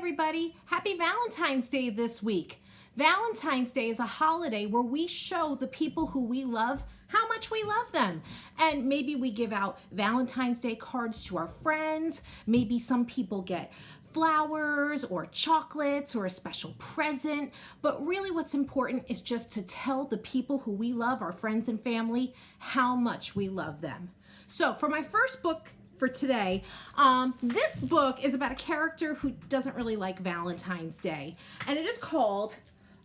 everybody. Happy Valentine's Day this week. Valentine's Day is a holiday where we show the people who we love how much we love them. And maybe we give out Valentine's Day cards to our friends. Maybe some people get flowers or chocolates or a special present. But really what's important is just to tell the people who we love, our friends and family, how much we love them. So for my first book for today, this book is about a character who doesn't really like Valentine's Day. And it is called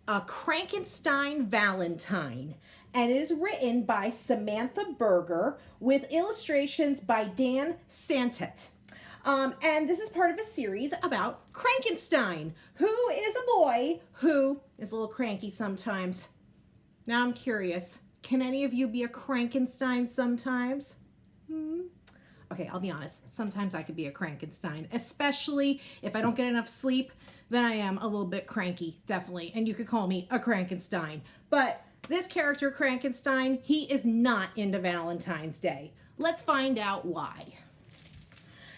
Crankenstein Valentine. And it is written by Samantha Berger with illustrations by Dan Santet. And this is part of a series about Crankenstein, who is a boy who is a little cranky sometimes. Now I'm curious, can any of you be a Crankenstein sometimes? Okay, I'll be honest. Sometimes I could be a Crankenstein, especially if I don't get enough sleep, then I am a little bit cranky, definitely. And you could call me a Crankenstein. But this character, Crankenstein, he is not into Valentine's Day. Let's find out why.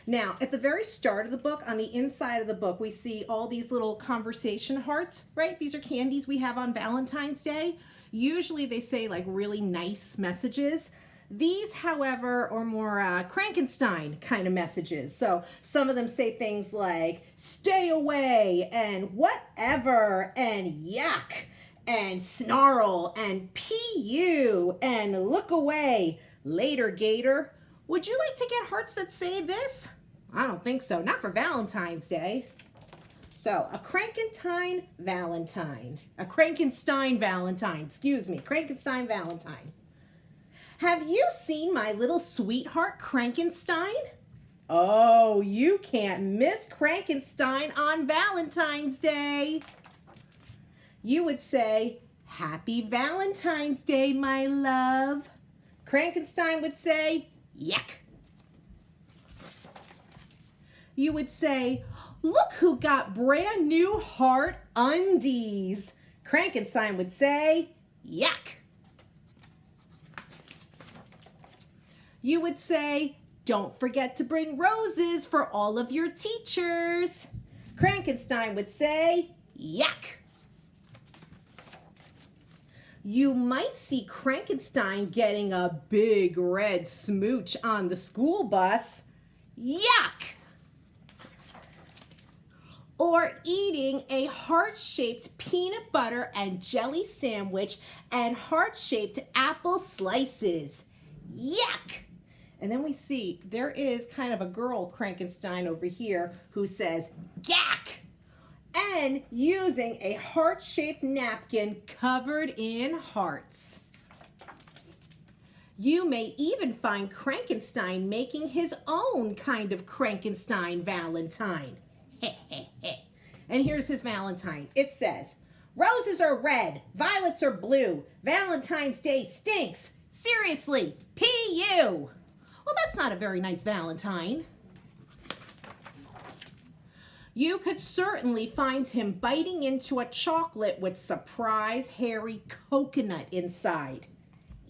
Now, at the very start of the book, on the inside of the book, we see all these little conversation hearts, right? These are candies we have on Valentine's Day. Usually they say like really nice messages. These, however, are more Crankenstein kind of messages. So some of them say things like, stay away, and whatever, and yuck, and snarl, and pu, and look away, later gator. Would you like to get hearts that say this? I don't think so, not for Valentine's Day. So, a Crankenstein Valentine, Crankenstein Valentine. Have you seen my little sweetheart Crankenstein? Oh, you can't miss Crankenstein on Valentine's Day. You would say, Happy Valentine's Day, my love. Crankenstein would say, yuck. You would say, look who got brand new heart undies. Crankenstein would say, yuck. You would say, don't forget to bring roses for all of your teachers. Crankenstein would say, yuck. You might see Crankenstein getting a big red smooch on the school bus. Yuck! Or eating a heart-shaped peanut butter and jelly sandwich and heart-shaped apple slices. Yuck! And then we see there is kind of a girl Crankenstein over here who says, gack! And using a heart-shaped napkin covered in hearts. You may even find Crankenstein making his own kind of Crankenstein Valentine. And here's his Valentine. It says, roses are red, violets are blue, Valentine's Day stinks. Seriously, P.U. Well, that's not a very nice Valentine. You could certainly find him biting into a chocolate with surprise hairy coconut inside.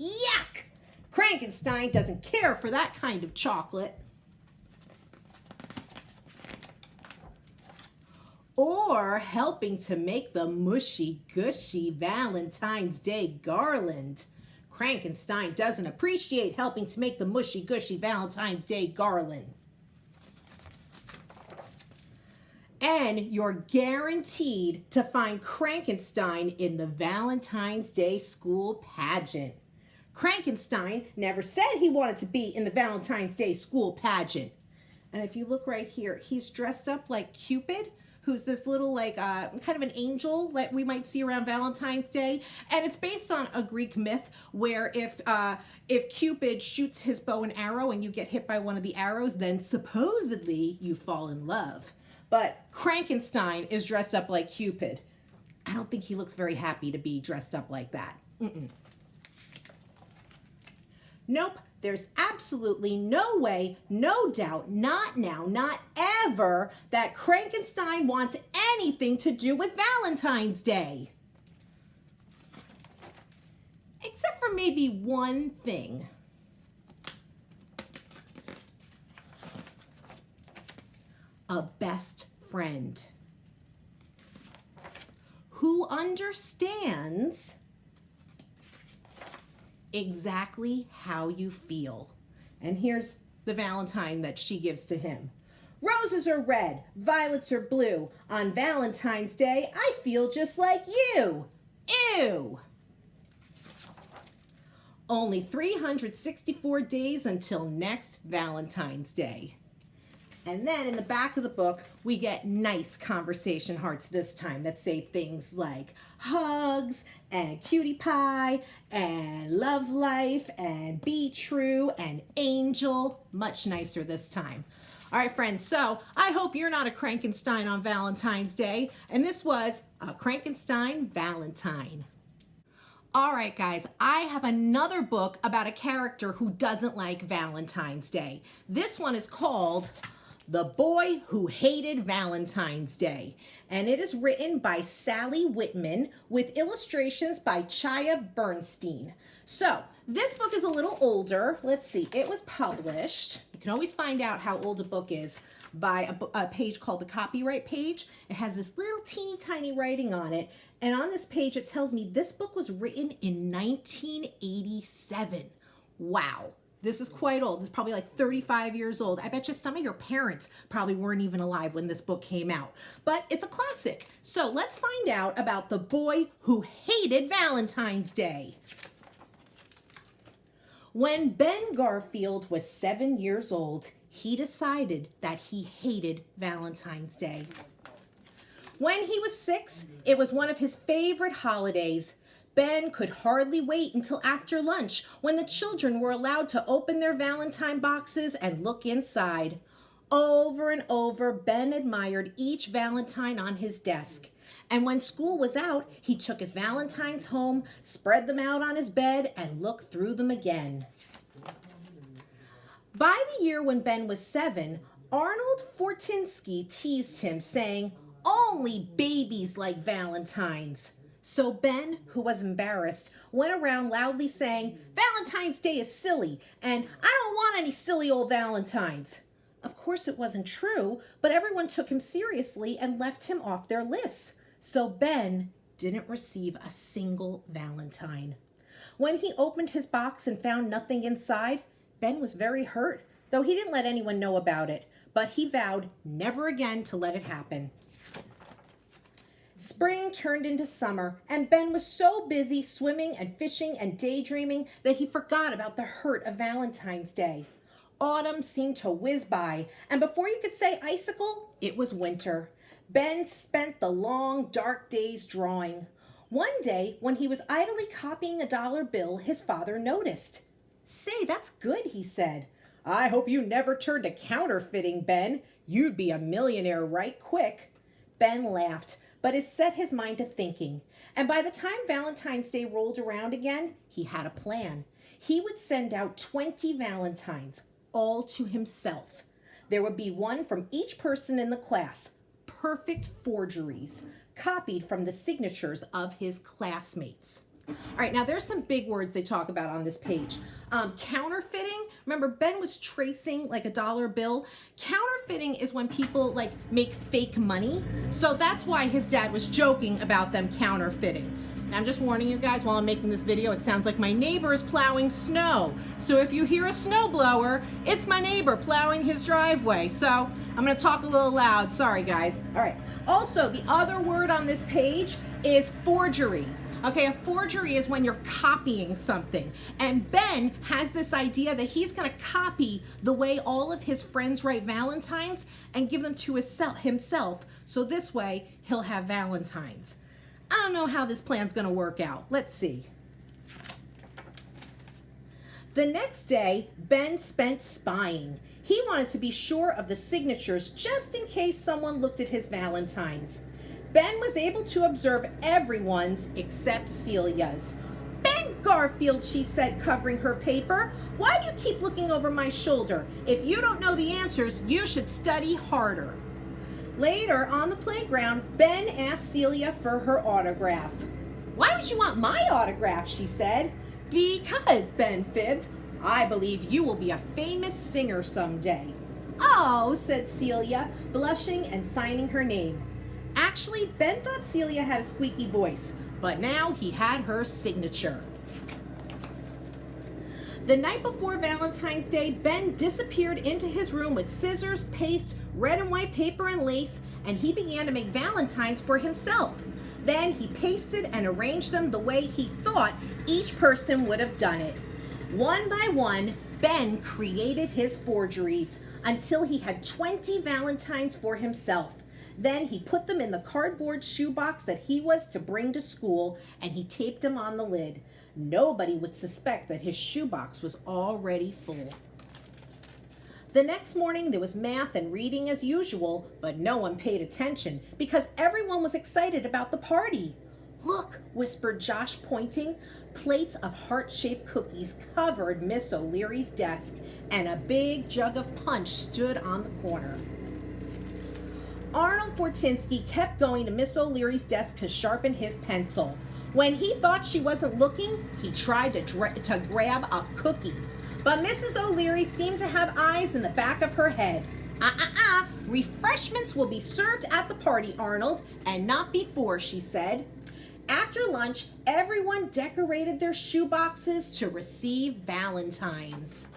Yuck! Crankenstein doesn't care for that kind of chocolate. Or helping to make the mushy-gushy Valentine's Day garland. Crankenstein doesn't appreciate helping to make the mushy-gushy Valentine's Day garland. And you're guaranteed to find Crankenstein in the Valentine's Day school pageant. Crankenstein never said he wanted to be in the Valentine's Day school pageant. And if you look right here, he's dressed up like Cupid, who's this little like kind of an angel that we might see around Valentine's Day. And it's based on a Greek myth where if Cupid shoots his bow and arrow and you get hit by one of the arrows, then supposedly you fall in love. But Crankenstein is dressed up like Cupid. I don't think he looks very happy to be dressed up like that. Nope, there's absolutely no way, no doubt, not now, not ever, that Crankenstein wants anything to do with Valentine's Day. Except for maybe one thing. A best friend. who understands exactly how you feel. And here's the Valentine that she gives to him. Roses are red, violets are blue. On Valentine's Day, I feel just like you. Ew. Only 364 days until next Valentine's Day. And then in the back of the book, we get nice conversation hearts this time that say things like hugs and cutie pie and love life and be true and angel. Much nicer this time. All right, friends, so I hope you're not a Crankenstein on Valentine's Day. And this was a Crankenstein Valentine. All right, guys, I have another book about a character who doesn't like Valentine's Day. This one is called The Boy Who Hated Valentine's Day, and it is written by Sally Whitman with illustrations by Chaya Bernstein. So this book is a little older. Let's see, it was published. You can always find out how old a book is by a page called the copyright page. It has this little teeny tiny writing on it, and on this page it tells me this book was written in 1987. Wow. This is quite old. This is probably like 35 years old. I bet you some of your parents probably weren't even alive when this book came out. But it's a classic. So let's find out about the boy who hated Valentine's Day. When Ben Garfield was 7 years old, he decided that he hated Valentine's Day. When he was 6, it was one of his favorite holidays. Ben could hardly wait until after lunch when the children were allowed to open their Valentine boxes and look inside. Over and over, Ben admired each Valentine on his desk. And when school was out, he took his Valentines home, spread them out on his bed, and looked through them again. By the year when Ben was 7, Arnold Fortinsky teased him, saying, "Only babies like Valentines." So Ben, who was embarrassed, went around loudly saying, "Valentine's Day is silly, and I don't want any silly old Valentines." Of course it wasn't true, but everyone took him seriously and left him off their lists. So Ben didn't receive a single Valentine. When he opened his box and found nothing inside, Ben was very hurt, though he didn't let anyone know about it, but he vowed never again to let it happen. Spring turned into summer, and Ben was so busy swimming and fishing and daydreaming that he forgot about the hurt of Valentine's Day. Autumn seemed to whiz by, and before you could say icicle, it was winter. Ben spent the long, dark days drawing. One day, when he was idly copying a dollar bill, his father noticed. "Say, that's good," he said. "I hope you never turn to counterfeiting, Ben. You'd be a millionaire right quick." Ben laughed, but he set his mind to thinking. And by the time Valentine's Day rolled around again, he had a plan. He would send out 20 Valentines, all to himself. There would be one from each person in the class. Perfect forgeries, copied from the signatures of his classmates. All right, now there's some big words they talk about on this page. Counterfeiting. Remember, Ben was tracing like a dollar bill. Counterfeiting is when people like make fake money. So that's why his dad was joking about them counterfeiting. Now, I'm just warning you guys, while I'm making this video, it sounds like my neighbor is plowing snow. So if you hear a snowblower, it's my neighbor plowing his driveway. So I'm gonna talk a little loud. Sorry, guys. All right. Also, the other word on this page is forgery. Okay, a forgery is when you're copying something. And Ben has this idea that he's gonna copy the way all of his friends write Valentines and give them to himself. So this way, he'll have Valentines. I don't know how this plan's gonna work out. Let's see. The next day, Ben spent spying. He wanted to be sure of the signatures just in case someone looked at his Valentines. Ben was able to observe everyone's except Celia's. "Ben Garfield," she said, covering her paper, "why do you keep looking over my shoulder? If you don't know the answers, you should study harder." Later, on the playground, Ben asked Celia for her autograph. "Why would you want my autograph?" she said. "Because," Ben fibbed, "I believe you will be a famous singer someday." "Oh," said Celia, blushing and signing her name. Actually, Ben thought Celia had a squeaky voice, but now he had her signature. The night before Valentine's Day, Ben disappeared into his room with scissors, paste, red and white paper, and lace, and he began to make valentines for himself. Then he pasted and arranged them the way he thought each person would have done it. One by one, Ben created his forgeries until he had 20 valentines for himself. Then he put them in the cardboard shoebox that he was to bring to school, and he taped them on the lid. Nobody would suspect that his shoebox was already full. The next morning there was math and reading as usual, but no one paid attention because everyone was excited about the party. "Look," whispered Josh, pointing. Plates of heart-shaped cookies covered Miss O'Leary's desk, and a big jug of punch stood on the corner. Arnold Fortinsky kept going to Miss O'Leary's desk to sharpen his pencil. When he thought she wasn't looking, he tried to grab a cookie. But Mrs. O'Leary seemed to have eyes in the back of her head. Refreshments will be served at the party, Arnold, and not before," she said. After lunch, everyone decorated their shoeboxes to receive valentines.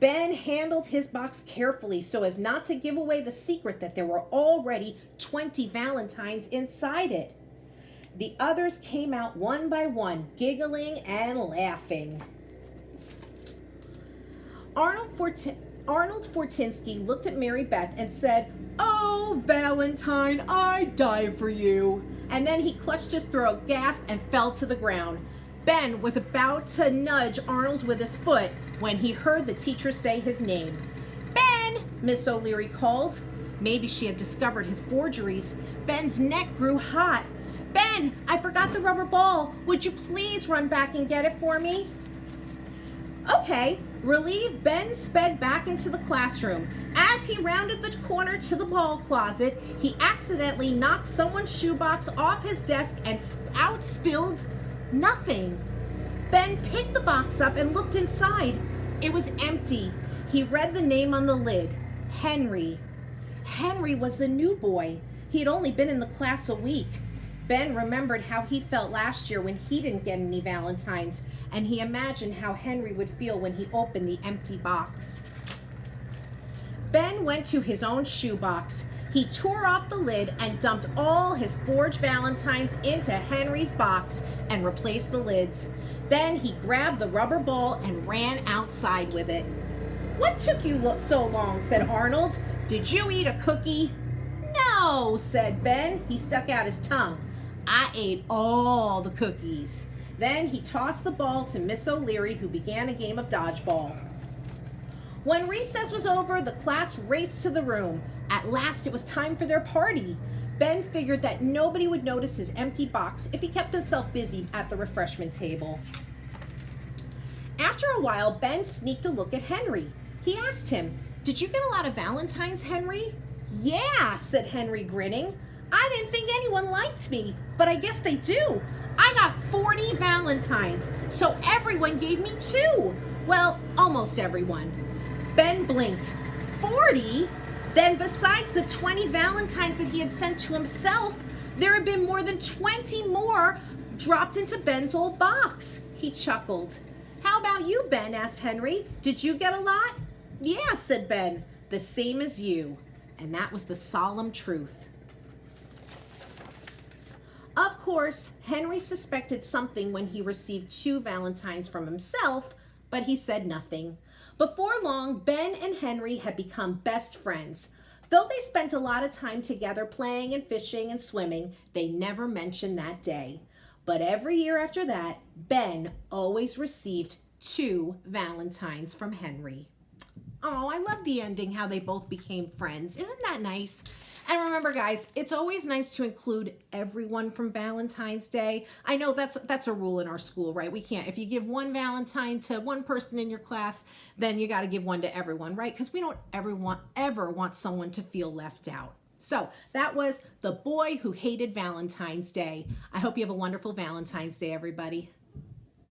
Ben handled his box carefully so as not to give away the secret that there were already 20 valentines inside it. The others came out one by one, giggling and laughing. Arnold Fortinsky looked at Mary Beth and said, "Oh, Valentine, I'd die for you." And then he clutched his throat, gasped, and fell to the ground. Ben was about to nudge Arnold with his foot when he heard the teacher say his name. "Ben!" Miss O'Leary called. Maybe she had discovered his forgeries. Ben's neck grew hot. "Ben, I forgot the rubber ball. Would you please run back and get it for me?" Okay. Relieved, Ben sped back into the classroom. As he rounded the corner to the ball closet, he accidentally knocked someone's shoebox off his desk and out spilled nothing. Ben picked the box up and looked inside. It was empty. He read the name on the lid, Henry. Henry was the new boy. He had only been in the class a week. Ben remembered how he felt last year when he didn't get any valentines, and he imagined how Henry would feel when he opened the empty box. Ben went to his own shoebox. He tore off the lid and dumped all his forged valentines into Henry's box and replaced the lids. Then he grabbed the rubber ball and ran outside with it. "What took you so long?" said Arnold. "Did you eat a cookie?" "No," said Ben. He stuck out his tongue. "I ate all the cookies." Then he tossed the ball to Miss O'Leary, who began a game of dodgeball. When recess was over, the class raced to the room. At last it was time for their party. Ben figured that nobody would notice his empty box if he kept himself busy at the refreshment table. After a while, Ben sneaked a look at Henry. He asked him, "Did you get a lot of valentines, Henry?" "Yeah," said Henry, grinning. "I didn't think anyone liked me, but I guess they do. I got 40 valentines, so everyone gave me 2. Well, almost everyone." Ben blinked. 40? Then besides the 20 valentines that he had sent to himself, there had been more than 20 more dropped into Ben's old box. He chuckled. "How about you, Ben?" asked Henry. "Did you get a lot?" "Yeah," said Ben, "the same as you." And that was the solemn truth. Of course, Henry suspected something when he received 2 valentines from himself, but he said nothing. Before long, Ben and Henry had become best friends. Though they spent a lot of time together playing and fishing and swimming, they never mentioned that day. But every year after that, Ben always received 2 valentines from Henry. Oh, I love the ending, how they both became friends. Isn't that nice? And remember, guys, it's always nice to include everyone from Valentine's Day. I know that's a rule in our school, right? We can't. If you give one Valentine to one person in your class, then you got to give one to everyone, right? Because we don't ever want someone to feel left out. So that was The Boy Who Hated Valentine's Day. I hope you have a wonderful Valentine's Day, everybody.